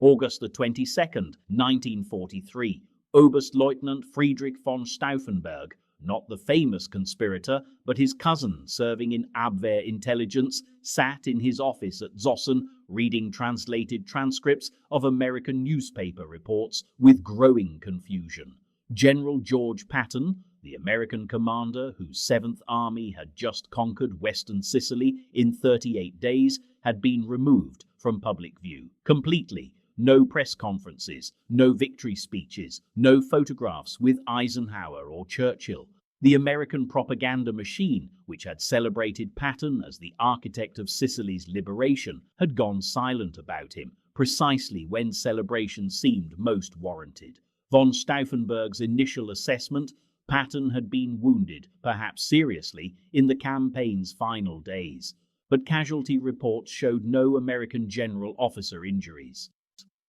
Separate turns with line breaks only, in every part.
August the 22nd, 1943, Oberstleutnant Friedrich von Stauffenberg, not the famous conspirator, but his cousin serving in Abwehr intelligence, sat in his office at Zossen reading translated transcripts of American newspaper reports with growing confusion. General George Patton, the American commander whose 7th Army had just conquered western Sicily in 38 days, had been removed from public view completely. No press conferences, no victory speeches, no photographs with Eisenhower or Churchill. The American propaganda machine, which had celebrated Patton as the architect of Sicily's liberation, had gone silent about him, precisely when celebration seemed most warranted. Von Stauffenberg's initial assessment: Patton had been wounded, perhaps seriously, in the campaign's final days, but casualty reports showed no American general officer injuries.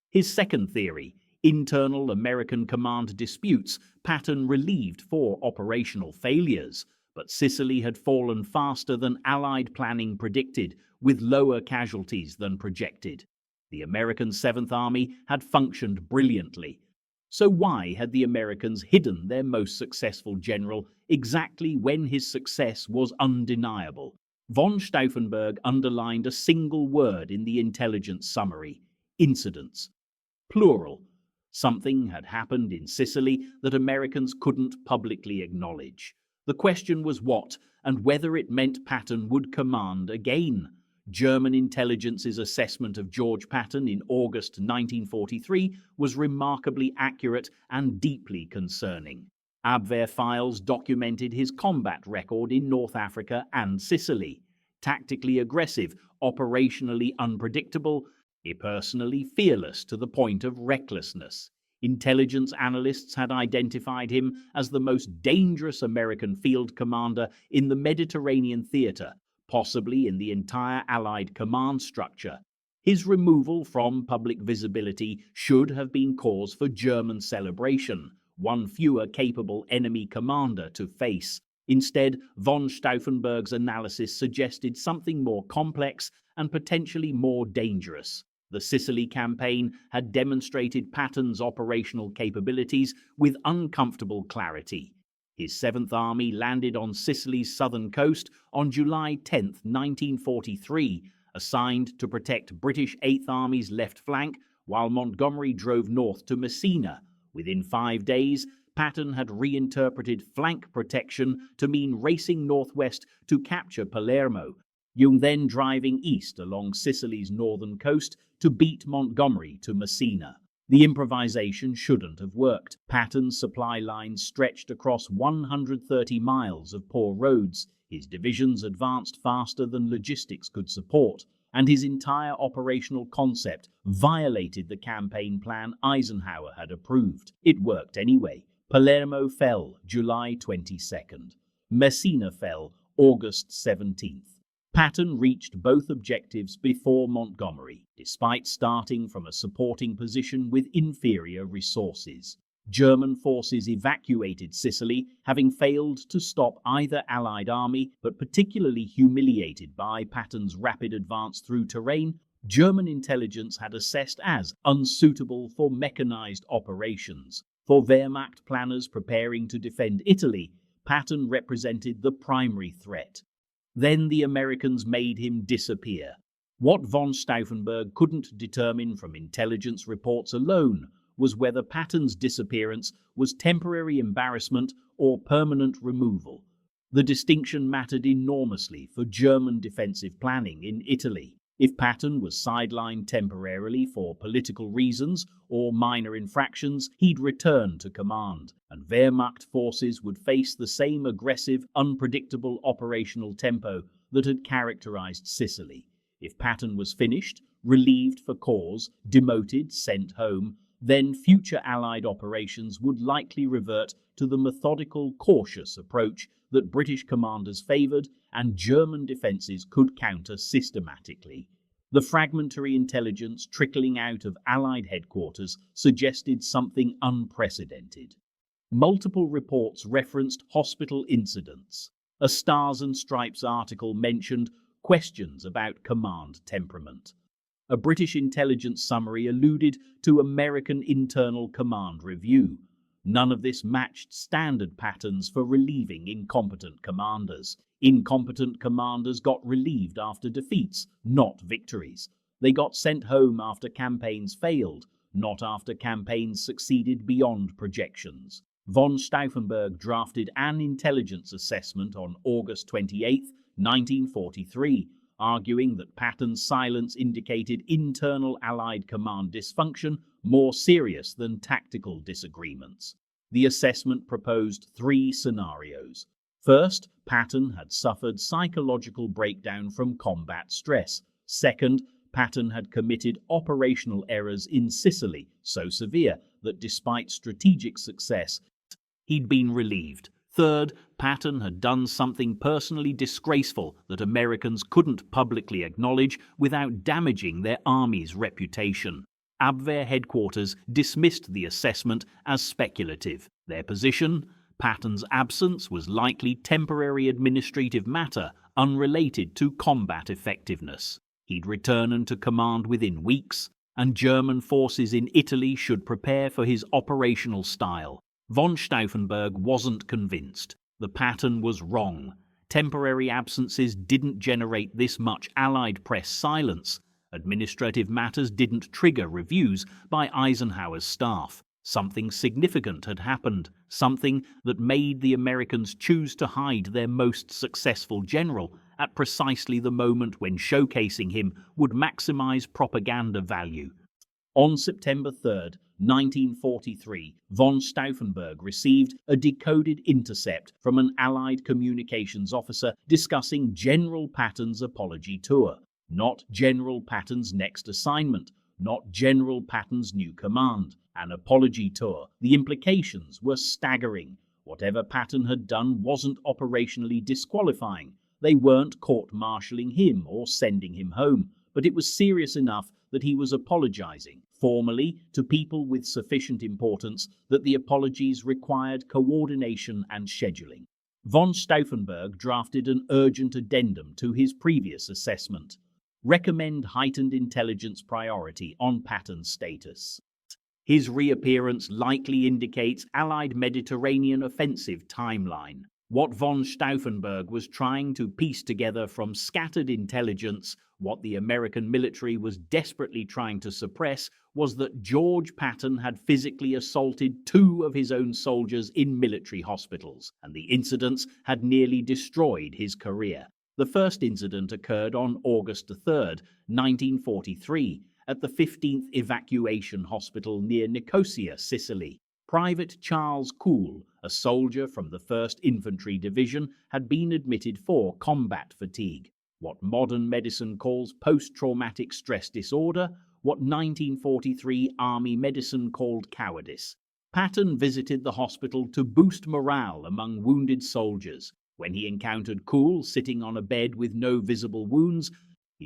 His second theory, internal American command disputes, Patton relieved for operational failures, but Sicily had fallen faster than Allied planning predicted, with lower casualties than projected. The American 7th Army had functioned brilliantly. So why had the Americans hidden their most successful general exactly when his success was undeniable? Von Stauffenberg underlined a single word in the intelligence summary: incidents. Plural. Something had happened in Sicily that Americans couldn't publicly acknowledge. The question was what, and whether it meant Patton would command again. German intelligence's assessment of George Patton in August 1943 was remarkably accurate and deeply concerning. Abwehr files documented his combat record in North Africa and Sicily: tactically aggressive, operationally unpredictable, impersonally fearless to the point of recklessness. Intelligence analysts had identified him as the most dangerous American field commander in the Mediterranean theater, possibly in the entire Allied command structure. His removal from public visibility should have been cause for German celebration, one fewer capable enemy commander to face. Instead, von Stauffenberg's analysis suggested something more complex and potentially more dangerous. The Sicily Campaign had demonstrated Patton's operational capabilities with uncomfortable clarity. His 7th Army landed on Sicily's southern coast on July 10, 1943, assigned to protect British 8th Army's left flank, while Montgomery drove north to Messina. Within 5 days, Patton had reinterpreted flank protection to mean racing northwest to capture Palermo, then driving east along Sicily's northern coast to beat Montgomery to Messina. The improvisation shouldn't have worked. Patton's supply lines stretched across 130 miles of poor roads, his divisions advanced faster than logistics could support, and his entire operational concept violated the campaign plan Eisenhower had approved. It worked anyway. Palermo fell July 22nd. Messina fell August 17th. Patton reached both objectives before Montgomery, despite starting from a supporting position with inferior resources. German forces evacuated Sicily, having failed to stop either Allied army, but particularly humiliated by Patton's rapid advance through terrain, German intelligence had assessed as unsuitable for mechanized operations. For Wehrmacht planners preparing to defend Italy, Patton represented the primary threat. Then the Americans made him disappear. What von Stauffenberg couldn't determine from intelligence reports alone was whether Patton's disappearance was temporary embarrassment or permanent removal. The distinction mattered enormously for German defensive planning in Italy. If Patton was sidelined temporarily for political reasons or minor infractions, he'd return to command, and Wehrmacht forces would face the same aggressive, unpredictable operational tempo that had characterized Sicily. If Patton was finished, relieved for cause, demoted, sent home, then future Allied operations would likely revert to the methodical, cautious approach that British commanders favored and German defenses could counter systematically. The fragmentary intelligence trickling out of Allied headquarters suggested something unprecedented. Multiple reports referenced hospital incidents. A Stars and Stripes article mentioned questions about command temperament. A British intelligence summary alluded to American internal command review. None of this matched standard patterns for relieving incompetent commanders. Incompetent commanders got relieved after defeats, not victories. They got sent home after campaigns failed, not after campaigns succeeded beyond projections. Von Stauffenberg drafted an intelligence assessment on August 28, 1943, arguing that Patton's silence indicated internal Allied command dysfunction more serious than tactical disagreements. The assessment proposed 3 scenarios. First, Patton had suffered psychological breakdown from combat stress. Second, Patton had committed operational errors in Sicily so severe that despite strategic success, he'd been relieved. Third, Patton had done something personally disgraceful that Americans couldn't publicly acknowledge without damaging their army's reputation. Abwehr headquarters dismissed the assessment as speculative. Their position? Patton's absence was likely temporary administrative matter unrelated to combat effectiveness. He'd return to command within weeks, and German forces in Italy should prepare for his operational style. Von Stauffenberg wasn't convinced. The pattern was wrong. Temporary absences didn't generate this much Allied press silence. Administrative matters didn't trigger reviews by Eisenhower's staff. Something significant had happened, something that made the Americans choose to hide their most successful general at precisely the moment when showcasing him would maximize propaganda value. On September 3, 1943, von Stauffenberg received a decoded intercept from an Allied communications officer discussing General Patton's apology tour, not General Patton's next assignment, not General Patton's new command. An apology tour. The implications were staggering. Whatever Patton had done wasn't operationally disqualifying. They weren't court-martialing him or sending him home, but it was serious enough that he was apologizing, formally, to people with sufficient importance that the apologies required coordination and scheduling. Von Stauffenberg drafted an urgent addendum to his previous assessment. Recommend heightened intelligence priority on Patton's status. His reappearance likely indicates Allied Mediterranean offensive timeline. What von Stauffenberg was trying to piece together from scattered intelligence, what the American military was desperately trying to suppress, was that George Patton had physically assaulted 2 of his own soldiers in military hospitals, and the incidents had nearly destroyed his career. The first incident occurred on August 3, 1943, at the 15th Evacuation Hospital near Nicosia, Sicily. Private Charles Kuhl, a soldier from the 1st Infantry Division, had been admitted for combat fatigue, what modern medicine calls post-traumatic stress disorder, what 1943 Army medicine called cowardice. Patton visited the hospital to boost morale among wounded soldiers. When he encountered Kuhl sitting on a bed with no visible wounds,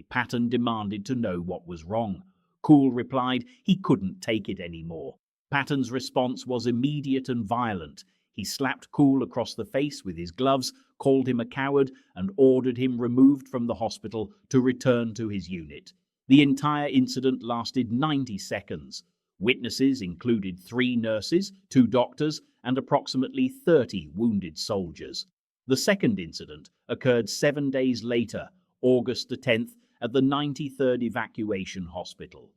Patton demanded to know what was wrong. Kuhl replied he couldn't take it anymore. Patton's response was immediate and violent. He slapped Kuhl across the face with his gloves, called him a coward, and ordered him removed from the hospital to return to his unit. The entire incident lasted 90 seconds. Witnesses included 3 nurses, 2 doctors, and approximately 30 wounded soldiers. The second incident occurred 7 days later, August the 10th, at the 93rd Evacuation Hospital.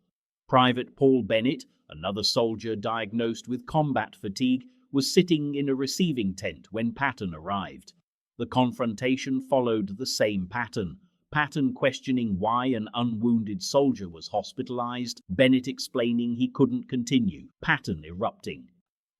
Private Paul Bennett, another soldier diagnosed with combat fatigue, was sitting in a receiving tent when Patton arrived. The confrontation followed the same pattern. Patton questioning why an unwounded soldier was hospitalized, Bennett explaining he couldn't continue, Patton erupting.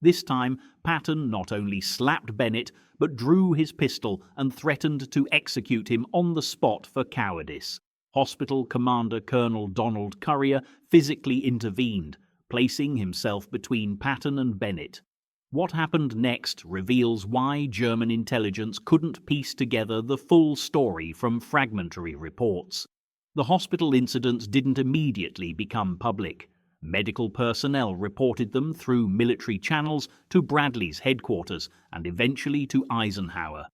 This time, Patton not only slapped Bennett, but drew his pistol and threatened to execute him on the spot for cowardice. Hospital Commander Colonel Donald Currier physically intervened, placing himself between Patton and Bennett. What happened next reveals why German intelligence couldn't piece together the full story from fragmentary reports. The hospital incidents didn't immediately become public. Medical personnel reported them through military channels to Bradley's headquarters and eventually to Eisenhower.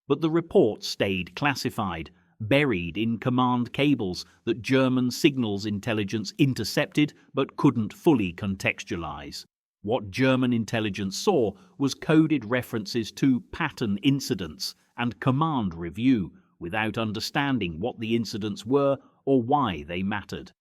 But the reports stayed classified. buried in command cables that German signals intelligence intercepted but couldn't fully contextualize. What German intelligence saw was coded references to Patton incidents and command review without understanding what the incidents were or why they mattered.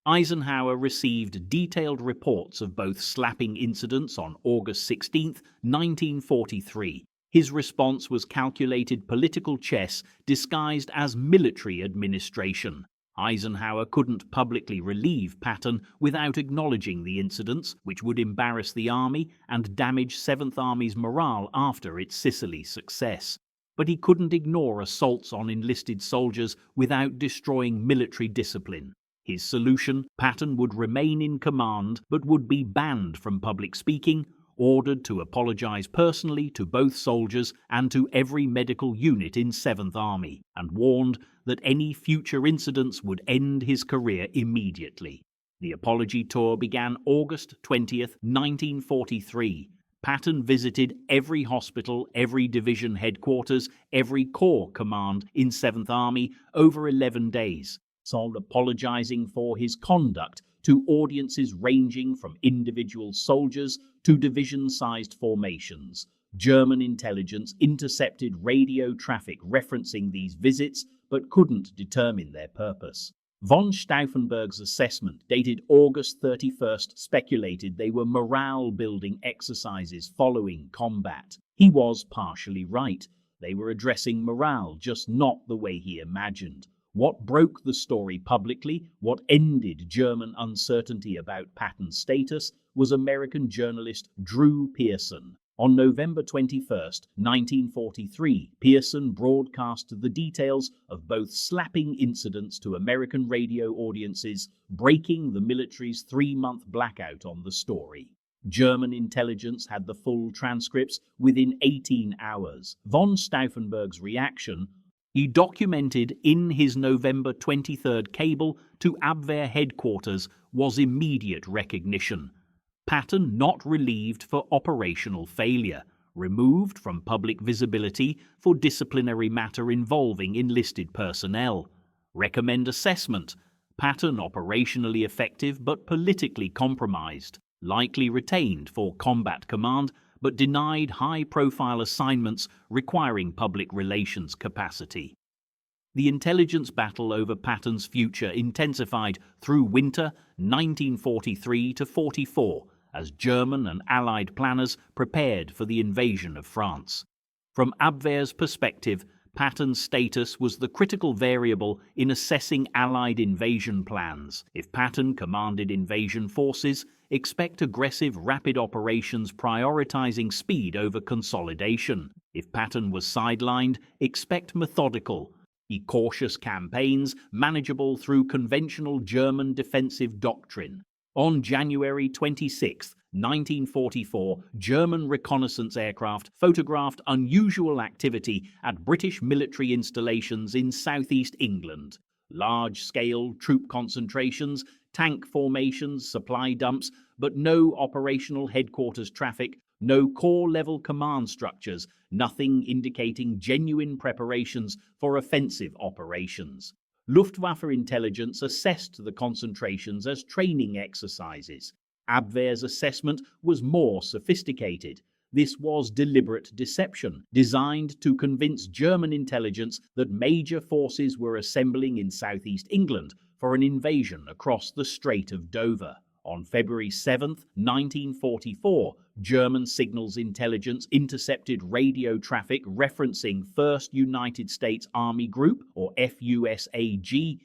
Eisenhower received detailed reports of both slapping incidents on August 16, 1943. His response was calculated political chess disguised as military administration. Eisenhower couldn't publicly relieve Patton without acknowledging the incidents, which would embarrass the Army and damage 7th Army's morale after its Sicily success. But he couldn't ignore assaults on enlisted soldiers without destroying military discipline. His solution: Patton would remain in command but would be banned from public speaking, ordered to apologize personally to both soldiers and to every medical unit in 7th Army, and warned that any future incidents would end his career immediately. The apology tour began August 20, 1943. Patton visited every hospital, every division headquarters, every corps command in 7th Army over 11 days, apologizing for his conduct to audiences ranging from individual soldiers to division-sized formations. German intelligence intercepted radio traffic referencing these visits but couldn't determine their purpose. Von Stauffenberg's assessment, dated August 31st, speculated they were morale-building exercises following combat. He was partially right. They were addressing morale, just not the way he imagined. What broke the story publicly, what ended German uncertainty about Patton's status, was American journalist Drew Pearson. On November 21, 1943, Pearson broadcast the details of both slapping incidents to American radio audiences, breaking the military's 3-month blackout on the story. German intelligence had the full transcripts within 18 hours. Von Stauffenberg's reaction: he documented in his November 23rd cable to Abwehr headquarters, was immediate recognition. Patton not relieved for operational failure, removed from public visibility for disciplinary matter involving enlisted personnel. Recommend assessment: Patton operationally effective but politically compromised, likely retained for combat command but denied high-profile assignments requiring public relations capacity. The intelligence battle over Patton's future intensified through winter 1943-44 as German and Allied planners prepared for the invasion of France. From Abwehr's perspective, Patton's status was the critical variable in assessing Allied invasion plans. If Patton commanded invasion forces, expect aggressive, rapid operations prioritizing speed over consolidation. If Patton was sidelined, expect methodical, cautious campaigns manageable through conventional German defensive doctrine. On January 26, 1944, German reconnaissance aircraft photographed unusual activity at British military installations in southeast England. Large-scale troop concentrations, tank formations, supply dumps, but no operational headquarters traffic, no corps-level command structures, nothing indicating genuine preparations for offensive operations. Luftwaffe intelligence assessed the concentrations as training exercises. Abwehr's assessment was more sophisticated. This was deliberate deception, designed to convince German intelligence that major forces were assembling in southeast England for an invasion across the Strait of Dover. On February 7, 1944, German signals intelligence intercepted radio traffic referencing First United States Army Group, or FUSAG,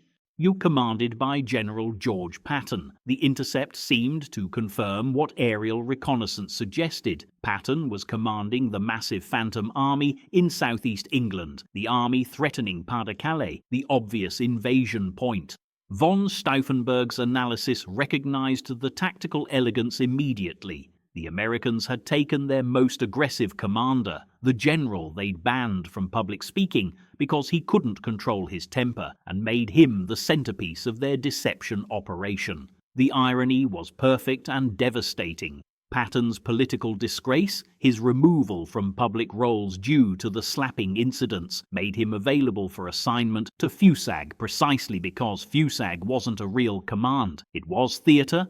commanded by General George Patton. The intercept seemed to confirm what aerial reconnaissance suggested. Patton was commanding the massive Phantom Army in southeast England, the army threatening Pas-de-Calais, the obvious invasion point. Von Stauffenberg's analysis recognized the tactical elegance immediately. The Americans had taken their most aggressive commander, the general they'd banned from public speaking because he couldn't control his temper, and made him the centerpiece of their deception operation. The irony was perfect and devastating. Patton's political disgrace, his removal from public roles due to the slapping incidents, made him available for assignment to FUSAG precisely because FUSAG wasn't a real command. It was theatre,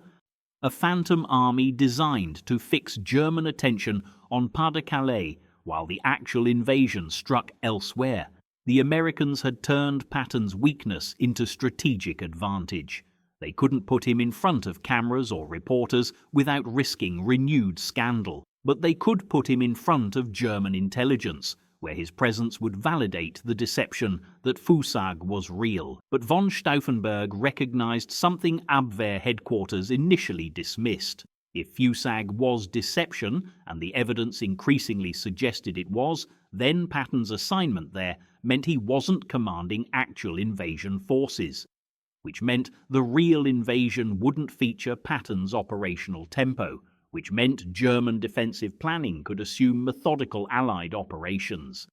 a phantom army designed to fix German attention on Pas-de-Calais while the actual invasion struck elsewhere. The Americans had turned Patton's weakness into strategic advantage. They couldn't put him in front of cameras or reporters without risking renewed scandal, but they could put him in front of German intelligence, where his presence would validate the deception that FUSAG was real. But von Stauffenberg recognized something Abwehr headquarters initially dismissed. If FUSAG was deception, and the evidence increasingly suggested it was, then Patton's assignment there meant he wasn't commanding actual invasion forces, which meant the real invasion wouldn't feature Patton's operational tempo, which meant German defensive planning could assume methodical Allied operations.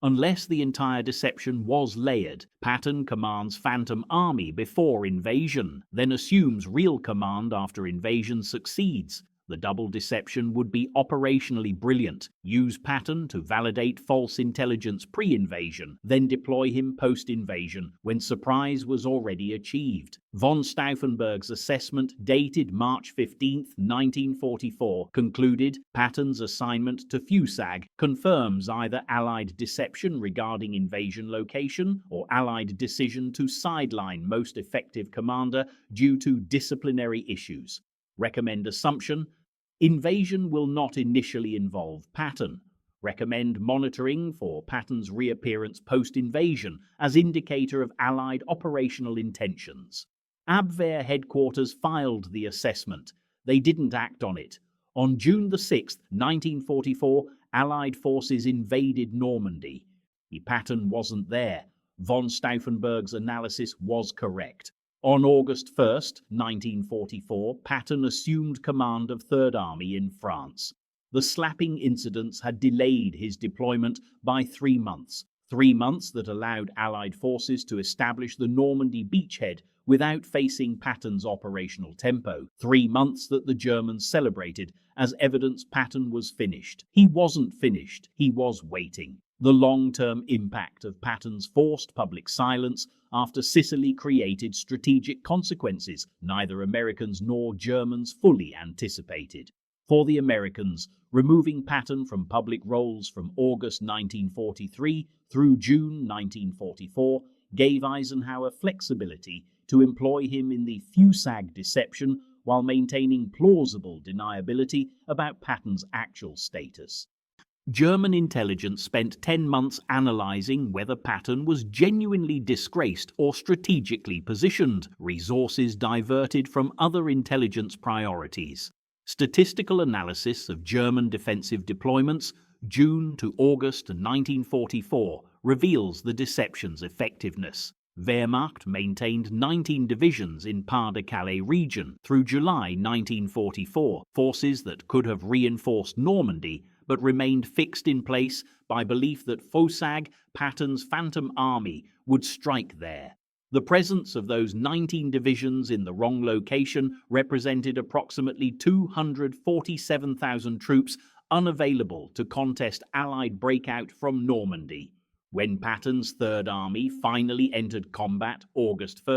Unless the entire deception was layered, Patton commands Phantom Army before invasion, then assumes real command after invasion succeeds. The double deception would be operationally brilliant. Use Patton to validate false intelligence pre-invasion, then deploy him post-invasion when surprise was already achieved. Von Stauffenberg's assessment, dated March 15, 1944, concluded Patton's assignment to FUSAG confirms either Allied deception regarding invasion location or Allied decision to sideline most effective commander due to disciplinary issues. Recommend assumption: invasion will not initially involve Patton. Recommend monitoring for Patton's reappearance post-invasion as indicator of Allied operational intentions. Abwehr headquarters filed the assessment. They didn't act on it. On June 6, 1944, Allied forces invaded Normandy. Patton wasn't there. Von Stauffenberg's analysis was correct. On August 1, 1944, Patton assumed command of Third Army in France. The slapping incidents had delayed his deployment by 3 months. 3 months that allowed Allied forces to establish the Normandy beachhead without facing Patton's operational tempo. 3 months that the Germans celebrated as evidence Patton was finished. He wasn't finished, he was waiting. The long-term impact of Patton's forced public silence after Sicily created strategic consequences neither Americans nor Germans fully anticipated. For the Americans, removing Patton from public roles from August 1943 through June 1944 gave Eisenhower flexibility to employ him in the FUSAG deception while maintaining plausible deniability about Patton's actual status. German intelligence spent 10 months analyzing whether Patton was genuinely disgraced or strategically positioned, resources diverted from other intelligence priorities. Statistical analysis of German defensive deployments, June to August 1944, reveals the deception's effectiveness. Wehrmacht maintained 19 divisions in Pas-de-Calais region through July 1944, forces that could have reinforced Normandy but remained fixed in place by belief that FUSAG, Patton's Phantom Army, would strike there. The presence of those 19 divisions in the wrong location represented approximately 247,000 troops unavailable to contest Allied breakout from Normandy. When Patton's Third Army finally entered combat August 1,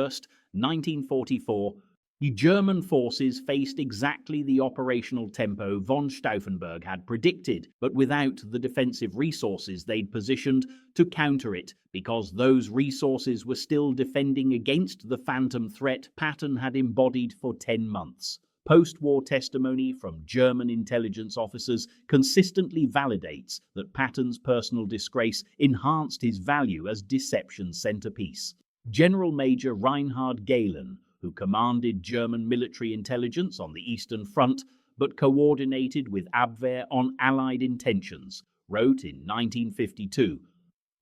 1944, the German forces faced exactly the operational tempo von Stauffenberg had predicted, but without the defensive resources they'd positioned to counter it, because those resources were still defending against the phantom threat Patton had embodied for 10 months. Post-war testimony from German intelligence officers consistently validates that Patton's personal disgrace enhanced his value as deception centerpiece. General Major Reinhard Gehlen, who commanded German military intelligence on the Eastern Front but coordinated with Abwehr on Allied intentions, wrote in 1952,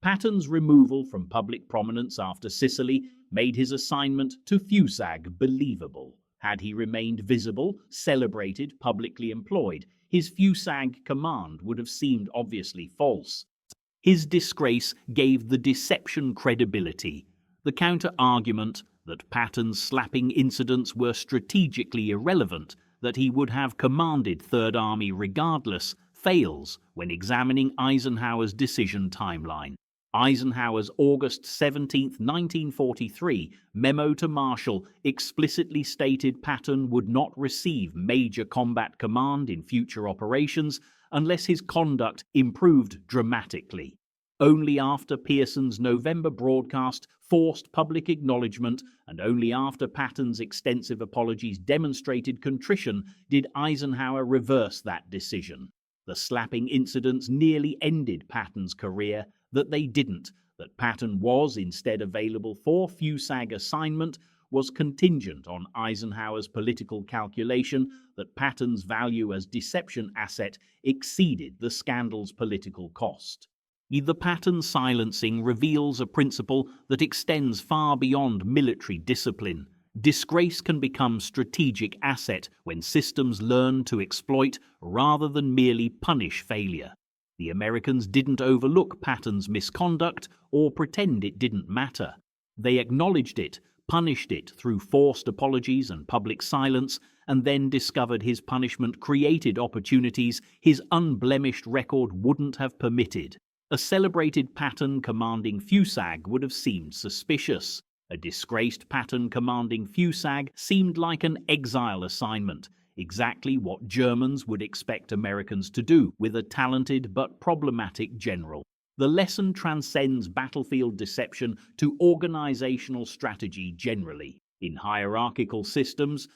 "Patton's removal from public prominence after Sicily made his assignment to FUSAG believable. Had he remained visible, celebrated, publicly employed, his FUSAG command would have seemed obviously false. His disgrace gave the deception credibility. The counter-argument that Patton's slapping incidents were strategically irrelevant, that he would have commanded Third Army regardless, fails when examining Eisenhower's decision timeline. Eisenhower's August 17, 1943, memo to Marshall explicitly stated Patton would not receive major combat command in future operations unless his conduct improved dramatically. Only after Pearson's November broadcast forced public acknowledgement, and only after Patton's extensive apologies demonstrated contrition, did Eisenhower reverse that decision. The slapping incidents nearly ended Patton's career. That they didn't, that Patton was instead available for FUSAG assignment, was contingent on Eisenhower's political calculation that Patton's value as deception asset exceeded the scandal's political cost. The Patton silencing reveals a principle that extends far beyond military discipline. Disgrace can become strategic asset when systems learn to exploit rather than merely punish failure. The Americans didn't overlook Patton's misconduct or pretend it didn't matter. They acknowledged it, punished it through forced apologies and public silence, and then discovered his punishment created opportunities his unblemished record wouldn't have permitted. A celebrated Patton commanding FUSAG would have seemed suspicious. A disgraced Patton commanding FUSAG seemed like an exile assignment, exactly what Germans would expect Americans to do with a talented but problematic general. The lesson transcends battlefield deception to organizational strategy generally. In hierarchical systems,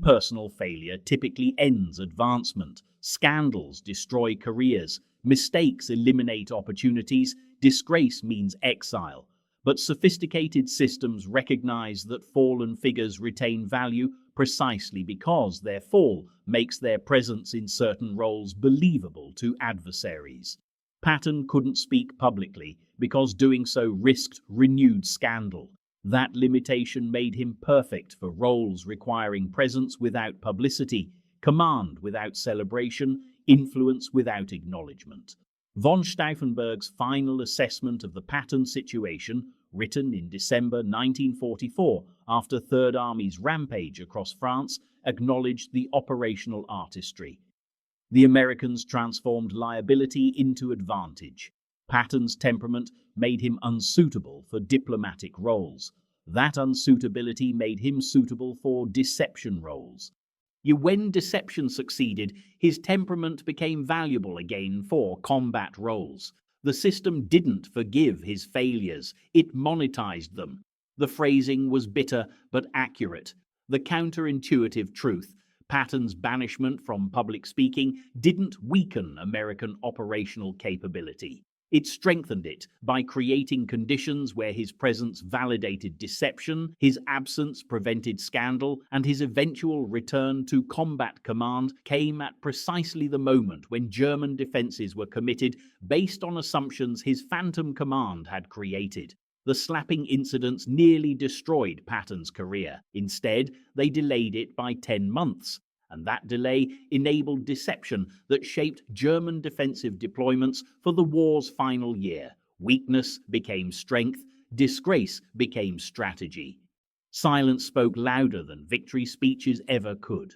personal failure typically ends advancement. Scandals destroy careers. Mistakes eliminate opportunities. Disgrace means exile. But sophisticated systems recognize that fallen figures retain value precisely because their fall makes their presence in certain roles believable to adversaries. Patton couldn't speak publicly because doing so risked renewed scandal. That limitation made him perfect for roles requiring presence without publicity, command without celebration, influence without acknowledgement. Von Stauffenberg's final assessment of the Patton situation, written in December 1944 after Third Army's rampage across France, acknowledged the operational artistry. The Americans transformed liability into advantage. Patton's temperament made him unsuitable for diplomatic roles. That unsuitability made him suitable for deception roles. When deception succeeded, his temperament became valuable again for combat roles. The system didn't forgive his failures, it monetized them. The phrasing was bitter but accurate. The counterintuitive truth, Patton's banishment from public speaking, didn't weaken American operational capability. It strengthened it by creating conditions where his presence validated deception, his absence prevented scandal, and his eventual return to combat command came at precisely the moment when German defenses were committed based on assumptions his phantom command had created. The slapping incidents nearly destroyed Patton's career. Instead, they delayed it by 10 months. And that delay enabled deception that shaped German defensive deployments for the war's final year. Weakness became strength, disgrace became strategy. Silence spoke louder than victory speeches ever could.